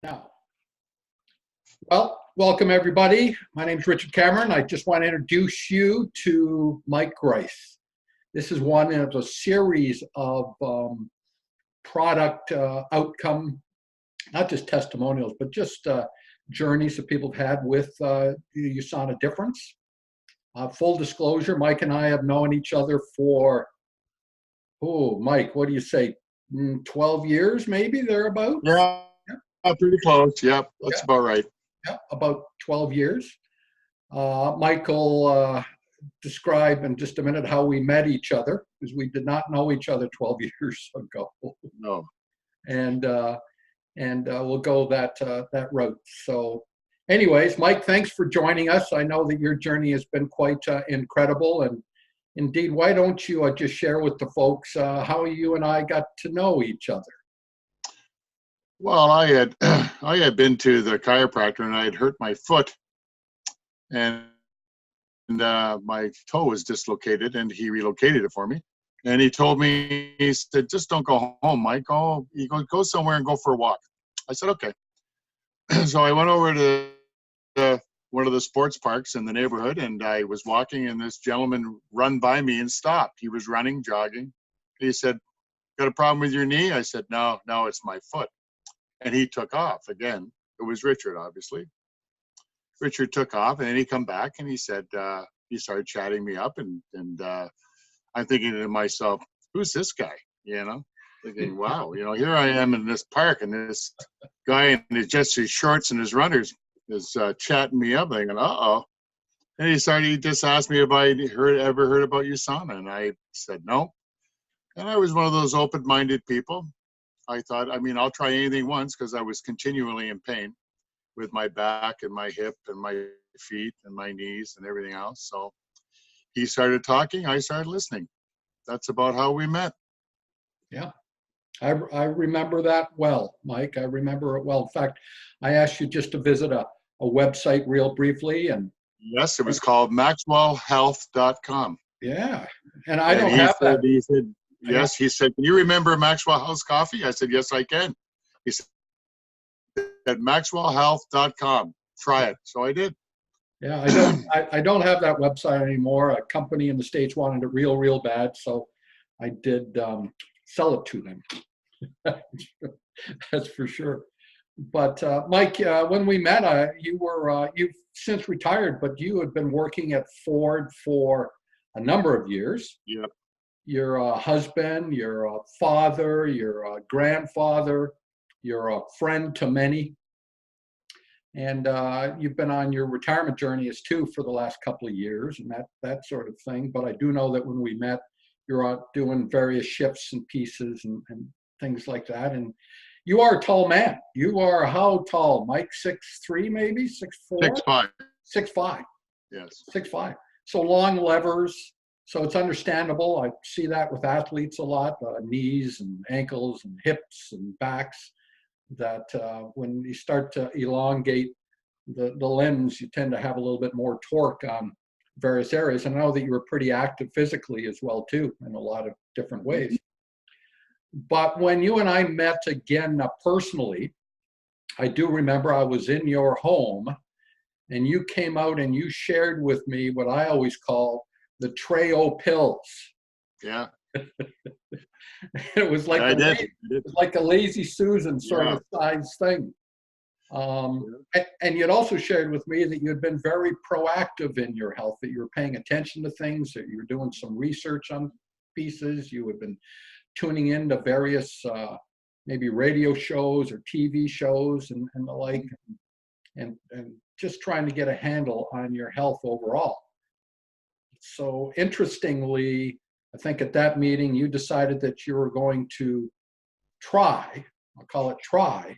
Now, well, welcome everybody. My name is Richard Cameron. I just want to introduce you to Mike Grice. This is one of a series of product outcome, not just testimonials, but just journeys that people have had with the USANA difference. Full disclosure, Mike and I have known each other for, Mike, what do you say, 12 years, maybe, thereabout? Yeah, pretty close. Yep, that's about right. Yeah, about 12 years. Michael describe in just a minute how we met each other, because we did not know each other 12 years ago. No. And we'll go that route. So anyways, Mike, thanks for joining us. I know that your journey has been quite incredible. And indeed, why don't you just share with the folks how you and I got to know each other? Well, I had been to the chiropractor and I had hurt my foot, and my toe was dislocated, and he relocated it for me. And he told me, he said, "Just don't go home, Mike. Go somewhere and go for a walk." I said, "Okay." So I went over to one of the sports parks in the neighborhood, and I was walking, and this gentleman run by me and stopped. He was running, jogging. He said, "Got a problem with your knee?" I said, No, it's my foot." And he took off again. It was Richard, obviously. Richard took off, and then he come back, and he said, he started chatting me up, and I'm thinking to myself, who's this guy? Thinking, wow, here I am in this park, and this guy in his shorts and his runners is chatting me up. Thinking, uh-oh. And he just asked me if I ever heard about USANA, and I said no. And I was one of those open-minded people. I thought, I'll try anything once, because I was continually in pain with my back and my hip and my feet and my knees and everything else. So he started talking, I started listening. That's about how we met. Yeah, I remember that well, Mike. I remember it well. In fact, I asked you just to visit a website real briefly. And yes, it was called maxwellhealth.com. Yeah, and I don't have that. He said, yes, he said, "Can you remember Maxwell House Coffee?" I said, "Yes, I can." He said, maxwellhealth.com. Try it. So I did. Yeah, I don't have that website anymore. A company in the States wanted it real bad, so I did sell it to them. That's for sure. But Mike, when we met, you've since retired, but you had been working at Ford for a number of years. Yep. You're a husband, you're a father, you're a grandfather, you're a friend to many. And you've been on your retirement journey as too for the last couple of years and that sort of thing. But I do know that when we met, you're out doing various shifts and pieces and things like that. And you are a tall man. You are how tall, Mike? 6'3", maybe? 6'4"? 6'5". 6'5". Yes. 6'5". So long levers. So it's understandable. I see that with athletes a lot, knees and ankles and hips and backs, that when you start to elongate the limbs, you tend to have a little bit more torque on various areas. And I know that you were pretty active physically as well, too, in a lot of different ways. But when you and I met again personally, I do remember I was in your home, and you came out and you shared with me what I always call the tray o' pills. Yeah. It was like like a lazy Susan sort of size thing. And you'd also shared with me that you had been very proactive in your health, that you were paying attention to things, that you were doing some research on pieces, you had been tuning into various maybe radio shows or TV shows and the like, and just trying to get a handle on your health overall. So interestingly, I think at that meeting, you decided that you were going to try, I'll call it try,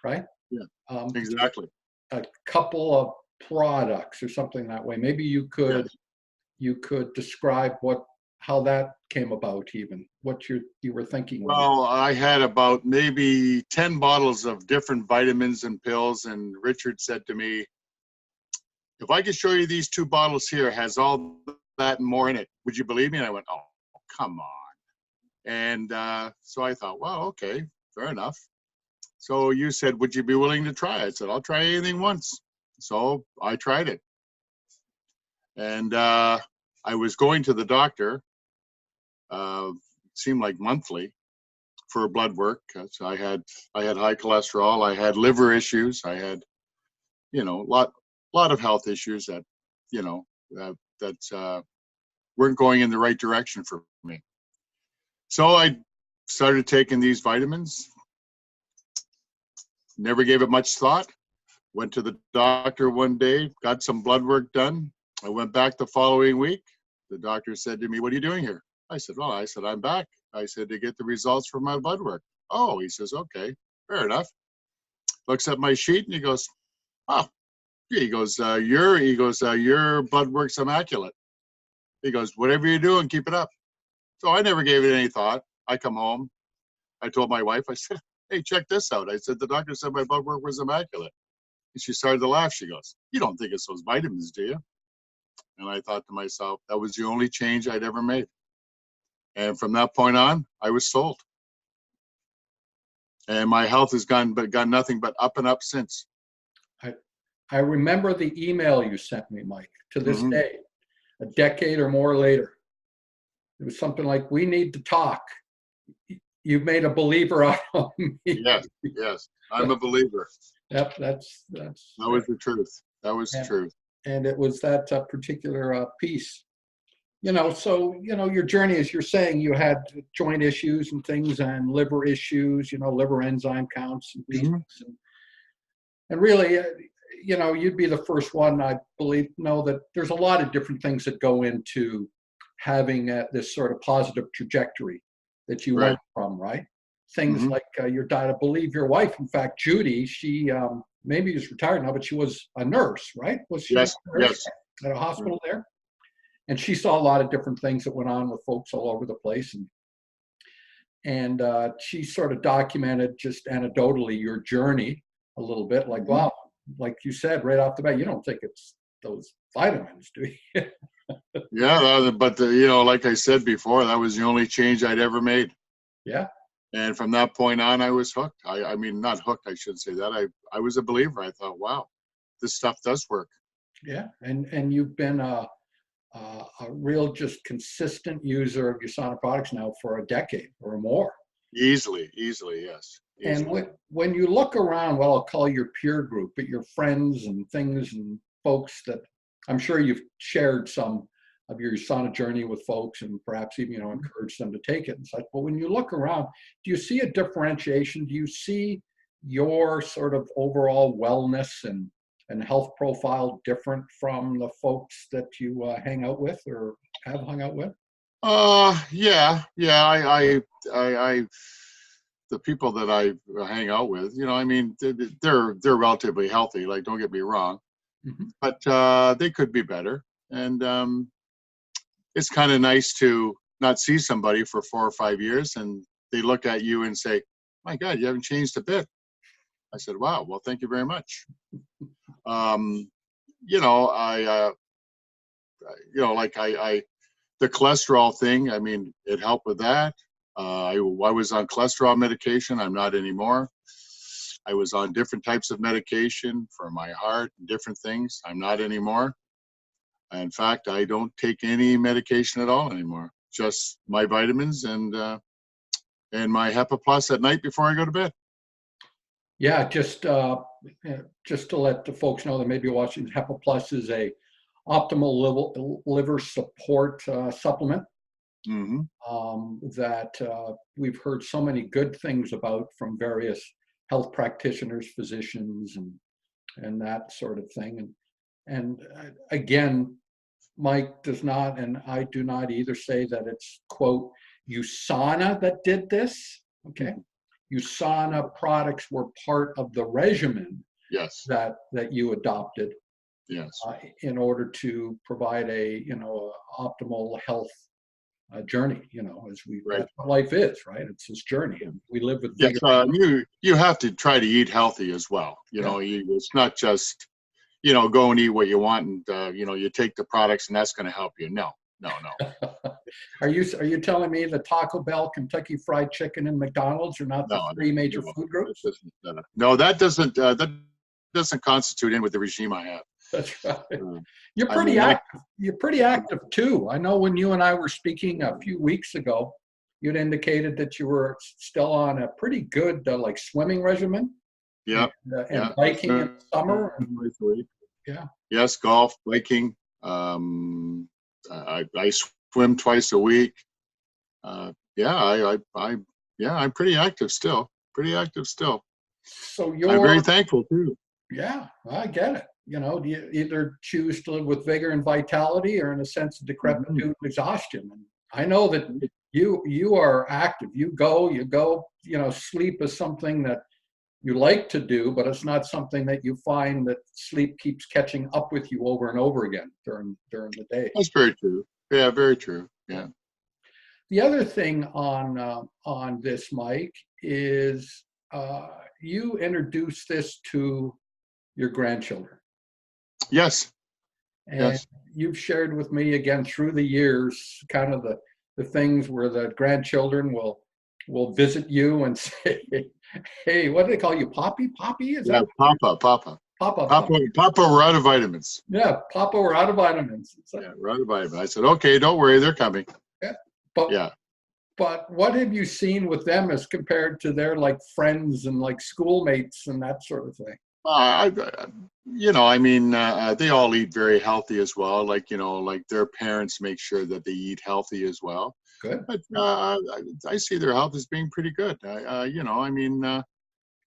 right? Yeah, exactly. A couple of products or something that way. Maybe you could describe how that came about, even what you were thinking. Well, I had about maybe 10 bottles of different vitamins and pills, and Richard said to me, "If I could show you these 2 bottles here, has all that and more in it, would you believe me?" And I went, "Oh, come on." And so I thought, well, okay, fair enough. So you said, would you be willing to try? I said, I'll try anything once. So I tried it. And I was going to the doctor, it seemed like monthly, for blood work. 'Cause I had high cholesterol, I had liver issues, I had, lot of health issues that, that weren't going in the right direction for me. So I started taking these vitamins. Never gave it much thought. Went to the doctor one day, got some blood work done. I went back the following week. The doctor said to me, "What are you doing here?" I said, "I'm back." I said, "To get the results from my blood work." "Oh," he says, "Okay, fair enough." Looks at my sheet and he goes, "Oh," he goes, your blood work's immaculate." He goes, "Whatever you're doing, keep it up." So I never gave it any thought. I come home. I told my wife, I said, "Hey, check this out." I said, "The doctor said my blood work was immaculate." And she started to laugh. She goes, "You don't think it's those vitamins, do you?" And I thought to myself, that was the only change I'd ever made. And from that point on, I was sold. And my health has gone nothing but up and up since. I remember the email you sent me, Mike, to this Mhm. day, a decade or more later. It was something like, "We need to talk. You've made a believer out of me." Yes, I'm a believer. Yep, that's That was the truth. That was the and, truth. and it was that particular piece. So your journey, as you're saying, you had joint issues and things, and liver issues, liver enzyme counts and Mhm. peaks, and really, you'd be the first one, I believe, know that there's a lot of different things that go into having this sort of positive trajectory that you Right. went from, right? Things Mhm. like your diet. I believe your wife, in fact, Judy, she maybe is retired now, but she was a nurse, right? Was she not Yes, a nurse yes. at a Right. hospital there? And she saw a lot of different things that went on with folks all over the place, and she sort of documented just anecdotally your journey a little bit, like, Mhm. wow, like you said right off the bat, you don't think it's those vitamins, do you? Yeah, but like I said before, that was the only change I'd ever made. Yeah, And from that point on, I was hooked. I mean, not hooked, I should say that. I was a believer. I thought, wow, this stuff does work. yeah, and you've been a real just consistent user of USANA products now for a decade or more. Easily, yes, And easily. when you look around, well, I'll call your peer group, but your friends and things and folks that I'm sure you've shared some of your USANA journey with folks, and perhaps even, encourage them to take it and such. But when you look around, do you see a differentiation? Do you see your sort of overall wellness and health profile different from the folks that you hang out with or have hung out with? Yeah. I the people that I hang out with, I mean, they're relatively healthy. Like, don't get me wrong, Mhm. but they could be better. And it's kind of nice to not see somebody for 4 or 5 years, and they look at you and say, "My God, you haven't changed a bit." I said, "Wow, well, thank you very much." Um, I, like the cholesterol thing. I mean, it helped with that. I was on cholesterol medication. I'm not anymore. I was on different types of medication for my heart and different things. I'm not anymore. In fact, I don't take any medication at all anymore. Just my vitamins and my Hepa Plus at night before I go to bed. Yeah, just to let the folks know that maybe watching, HEPA Plus is a optimal liver support supplement Hmm. that we've heard so many good things about from various health practitioners, physicians, and that sort of thing. And again, Mike does not, and I do not either, say that it's, quote, USANA that did this. Okay. USANA products were part of the regimen Yes, that you adopted yes, in order to provide a optimal health journey. As right. that's what life is, right? It's this journey, and we live with Yes, vigor. you have to try to eat healthy as well. Yeah, It's not just go and eat what you want and you take the products and that's going to help you. No, no. Are you telling me the Taco Bell, Kentucky Fried Chicken, and McDonald's are not the No, three major no, food that groups? doesn't, no, that doesn't constitute in with the regime I have. That's right. Uh, You're I pretty mean, active. You're pretty active too. I know when you and I were speaking a few weeks ago, you'd indicated that you were still on a pretty good like swimming regimen yeah, and yeah. biking in the summer. Twice a week. Yeah. Yes, golf, biking. I swim twice a week. Yeah, yeah, I'm pretty active still. Pretty active still. So I'm very you're, thankful too. yeah, I get it. You know, do you either choose to live with vigor and vitality or in a sense of decrepitude and exhaustion? And I know that you are active. You go, you know, sleep is something that you like to do, but it's not something that you find that sleep keeps catching up with you over and over again during the day. That's very true. Yeah, very true. Yeah. The other thing on this, Mike, is you introduced this to your grandchildren. Yes. And Yes. you've shared with me again through the years kind of the things where the grandchildren will visit you and say, hey, what do they call you? Poppy? Poppy? Is Yeah. that Papa. Papa? Papa, we're out of vitamins. Yeah, Papa, we're out of vitamins. Yeah, we're out of vitamins. I said, okay, don't worry, they're coming. Yeah. But Yeah. but what have you seen with them as compared to their like friends and like schoolmates and that sort of thing? I mean, they all eat very healthy as well. Like, like their parents make sure that they eat healthy as well. Good. But I see their health as being pretty good. I mean,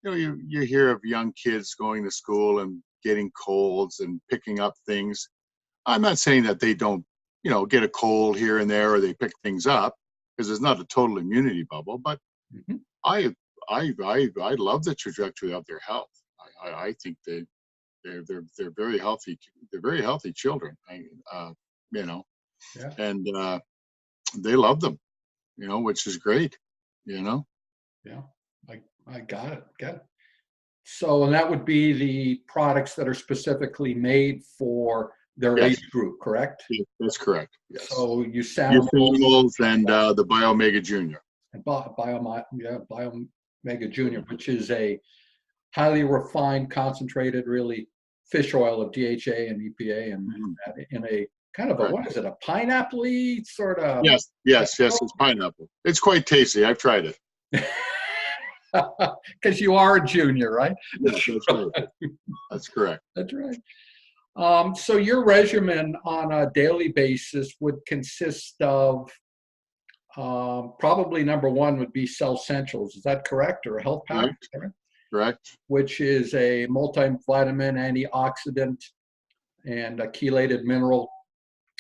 you hear of young kids going to school and getting colds and picking up things. I'm not saying that they don't, get a cold here and there or they pick things up because it's not a total immunity bubble. But Mhm. I love the trajectory of their health. I think they're very healthy. They're very healthy children. You know, Yeah. and they love them. Which is great. Yeah. I got it. Got it. So, and that would be the products that are specifically made for their Yes, age group, correct? that's correct. Yes. So you Euphemals and the Biomega Junior. and Biomega Junior, which is a highly refined, concentrated, really fish oil of DHA and EPA, and in a kind of a, Correct. what is it, a pineapple-y sort of? Yes. It's pineapple. It's quite tasty. I've tried it. Because you are a junior, right? Yes, that's right. That's correct. That's right. So your regimen on a daily basis would consist of probably number one would be Cell Essentials. Is that correct? Or a health pack? Correct. Which is a multivitamin, antioxidant, and a chelated mineral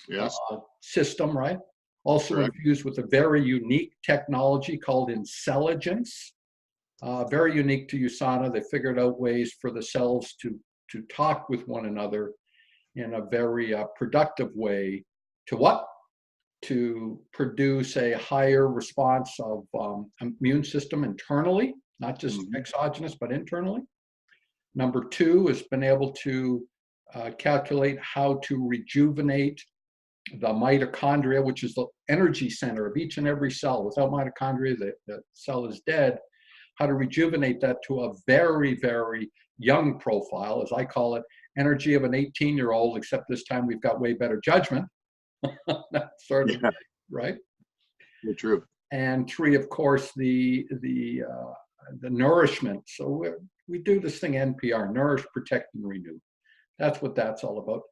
Yes. system, right? Also Correct. infused with a very unique technology called intelligence. Very unique to USANA. They figured out ways for the cells to talk with one another in a very productive way. To what? To produce a higher response of immune system internally, not just exogenous, but internally. Number two has been able to calculate how to rejuvenate the mitochondria, which is the energy center of each and every cell. Without mitochondria, the cell is dead. How to rejuvenate that to a very, very young profile, as I call it, energy of an 18-year-old, except this time we've got way better judgment. That's sort of, right? You're true. And three, of course, the nourishment. So we do this thing NPR, nourish, protect, and renew. That's what that's all about.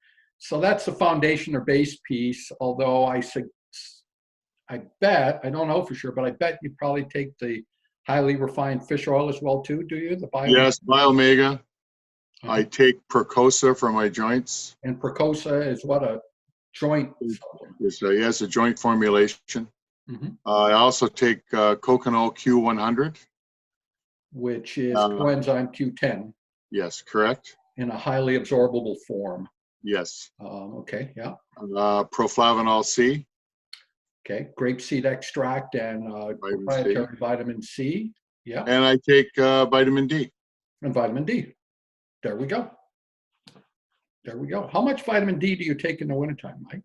So that's the foundation or base piece. Although I bet, I don't know for sure, but I bet you probably take the highly refined fish oil as well too. Do you? Yes, Biomega. I take Percosa for my joints. And Percosa is what, a joint? Yes, a joint formulation. I also take Coconut Q100. Which is coenzyme Q10. Yes, correct. In a highly absorbable form. Yes. Okay, yeah. Proflavanol C. Okay, grapeseed extract and proprietary vitamin C. Yeah. And I take vitamin D. And vitamin D. There we go. There we go. How much vitamin D do you take in the wintertime, Mike?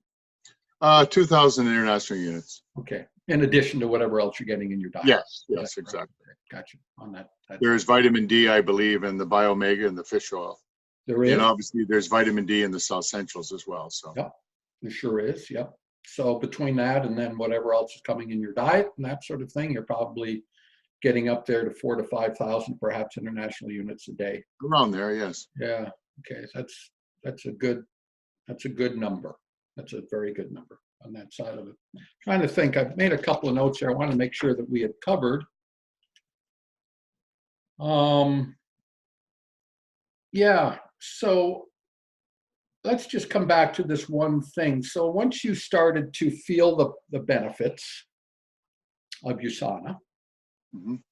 2,000 international units. Okay. In addition to whatever else you're getting in your diet. Yes, Is yes, that correct? exactly. Okay, gotcha. On that. There's vitamin D, I believe, in the Biomega and the fish oil. There And is. obviously there's vitamin D in the South Centrals as well. So Yep. There sure is. Yep. So between that and then whatever else is coming in your diet and that sort of thing, you're probably getting up there to 4,000 to 5,000 perhaps international units a day. around there, yes. Yeah. Okay. That's a good number. That's a very good number on that side of it. Trying to think, I've made a couple of notes here. I want to make sure that we had covered. Yeah. So let's just come back to this one thing. So once you started to feel the benefits of USANA, Mhm.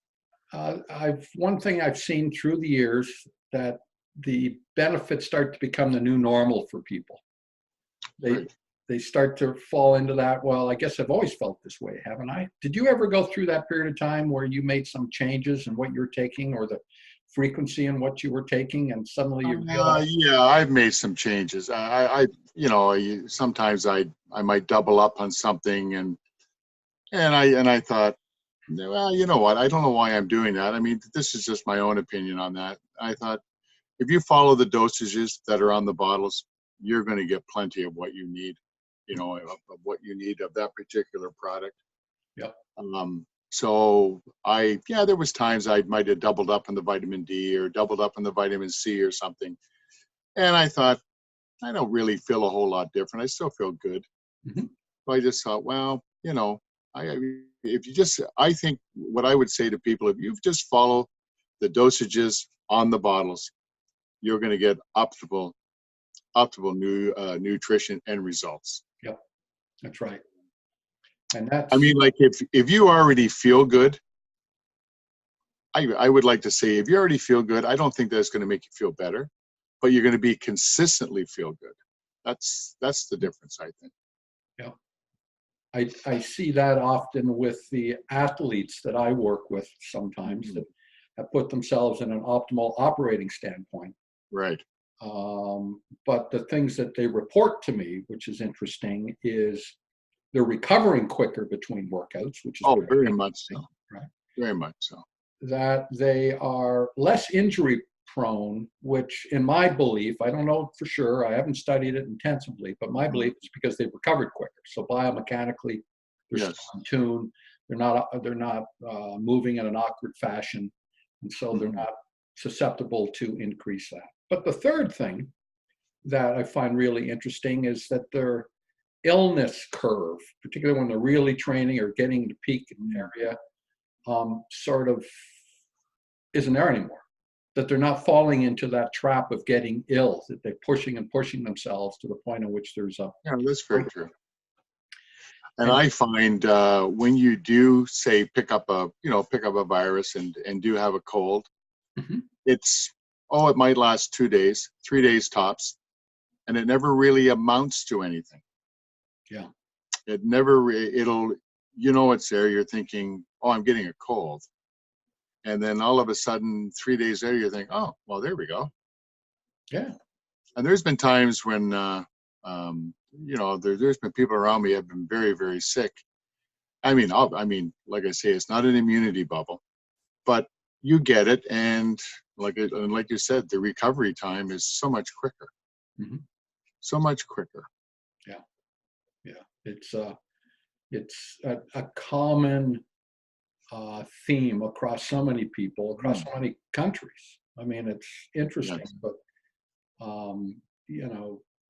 one thing I've seen through the years that the benefits start to become the new normal for people. Right. They start to fall into that. Well, I guess I've always felt this way, haven't I? Did you ever go through that period of time where you made some changes in what you're taking or the frequency in what you were taking, and suddenly you realize? Yeah, I've made some changes. Sometimes I might double up on something, and I thought, well, you know what? I don't know why I'm doing that. I mean, this is just my own opinion on that. I thought, if you follow the dosages that are on the bottles, you're going to get plenty of what you need, of what you need of that particular product. Yep. So there was times I might have doubled up on the vitamin D or doubled up on the vitamin C or something. And I thought, I don't really feel a whole lot different. I still feel good. Mhm. So I just thought, well, I think what I would say to people, if you just follow the dosages on the bottles, you're going to get optimal nutrition and results. Yep. That's right. And I mean, like if you already feel good, I would like to say, if you already feel good, I don't think that's going to make you feel better, but you're going to be consistently feel good. That's the difference, I think. Yeah. I see that often with the athletes that I work with sometimes that have put themselves in an optimal operating standpoint. Right. But the things that they report to me, which is interesting, is they're recovering quicker between workouts, which is very much so. Right. Very much so. That they are less injury prone, which in my belief, I don't know for sure, I haven't studied it intensively, but my belief is because they've recovered quicker. So biomechanically, they're Yes. still in tune. They're not moving in an awkward fashion, and so they're not susceptible to increase that. But the third thing that I find really interesting is that their illness curve, particularly when they're really training or getting to peak area, sort of isn't there anymore. That they're not falling into that trap of getting ill, that they're pushing and pushing themselves to the point in which there's a. Yeah, that's very true. And I find when you do say pick up a virus and do have a cold, it might last 2 days, 3 days tops, and it never really amounts to anything. Yeah. It never, it's there. You're thinking, oh, I'm getting a cold. And then all of a sudden, 3 days later, you think, oh, well, there we go. Yeah. And there's been times when, there's been people around me have been very, very sick. I mean, like I say, it's not an immunity bubble, but you get it. And like you said, the recovery time is so much quicker. So much quicker. Yeah. Yeah. It's a common theme across so many people, across so many countries. I mean, it's interesting, but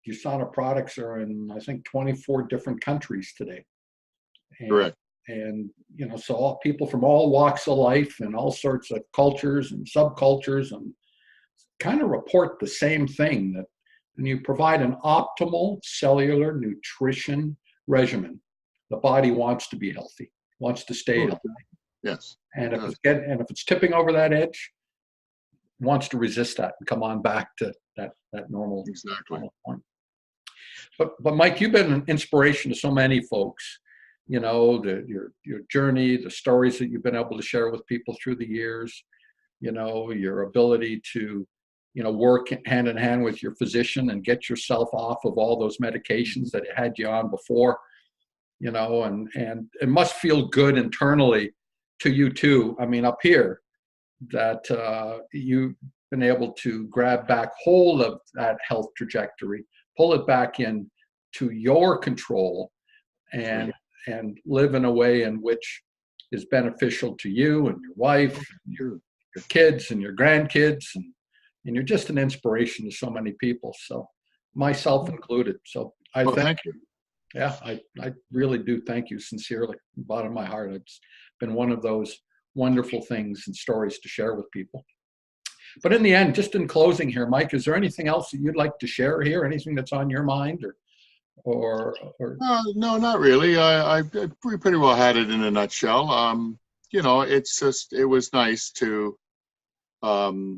USANA products are in, I think, 24 different countries today. Correct. And so all people from all walks of life and all sorts of cultures and subcultures and kind of report the same thing, that when you provide an optimal cellular nutrition regimen, the body wants to be healthy, wants to stay healthy. Yes. And if it's tipping over that edge, wants to resist that and come on back to that normal, normal point. But Mike, you've been an inspiration to so many folks. Your journey, the stories that you've been able to share with people through the years. Your ability to work hand in hand with your physician and get yourself off of all those medications that had you on before, and it must feel good internally to you too. I mean, up here, that you've been able to grab back hold of that health trajectory, pull it back in to your control, and live in a way in which is beneficial to you and your wife, and your kids and your grandkids, and you're just an inspiration to so many people. So, myself included. So I thank you. Yeah, I really do thank you sincerely, bottom of my heart. It's been one of those wonderful things and stories to share with people. But in the end, just in closing here, Mike, is there anything else that you'd like to share here? Anything that's on your mind, or? No, not really. We pretty well had it in a nutshell. It's just, it was nice to, I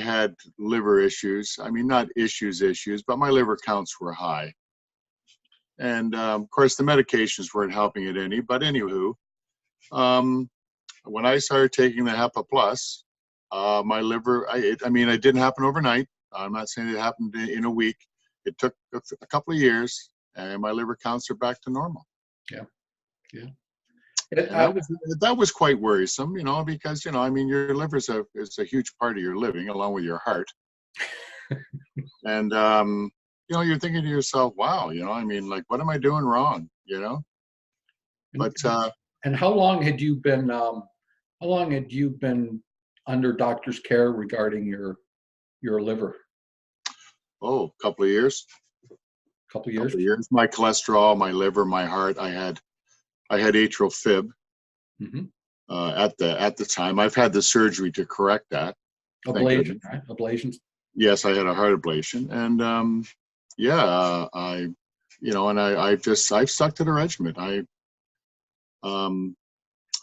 had liver issues. I mean, not issues, but my liver counts were high. And of course, the medications weren't helping it any. But anywho, when I started taking the HEPA Plus, my liver, it didn't happen overnight. I'm not saying it happened in a week. It took a couple of years, and my liver counts are back to normal. Yeah. That was quite worrisome, because your liver is a huge part of your living, along with your heart. And you're thinking to yourself, wow, what am I doing wrong? But and how long had you been under doctor's care regarding your liver? Oh, a couple of years. Couple years. My cholesterol, my liver, my heart. I had atrial fib. Mm-hmm. At the time. I've had the surgery to correct that. Ablation, right? Ablation. Yes, I had a heart ablation, and I've stuck to the regimen.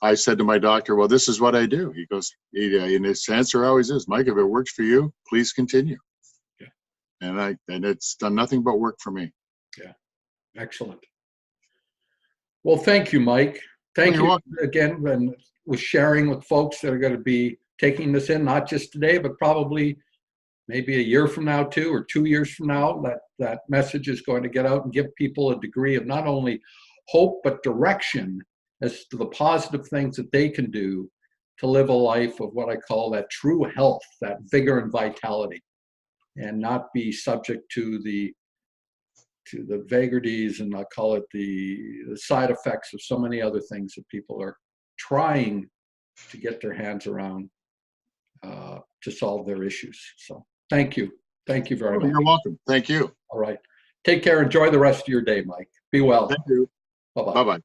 I said to my doctor, well, this is what I do. He goes, and his answer always is, Mike, if it works for you, please continue. Yeah. And it's done nothing but work for me. Yeah. Excellent. Well, thank you, Mike. Thank you again, and with sharing with folks that are going to be taking this in, not just today, but probably maybe a year from now, 2 years from now, that message is going to get out and give people a degree of not only hope, but direction as to the positive things that they can do to live a life of what I call that true health, that vigor and vitality, and not be subject to the vagaries, and I'll call it the side effects of so many other things that people are trying to get their hands around to solve their issues. So thank you. Thank you very much. You're welcome. Thank you. All right. Take care. Enjoy the rest of your day, Mike. Be well. Thank you. Bye-bye. Bye-bye.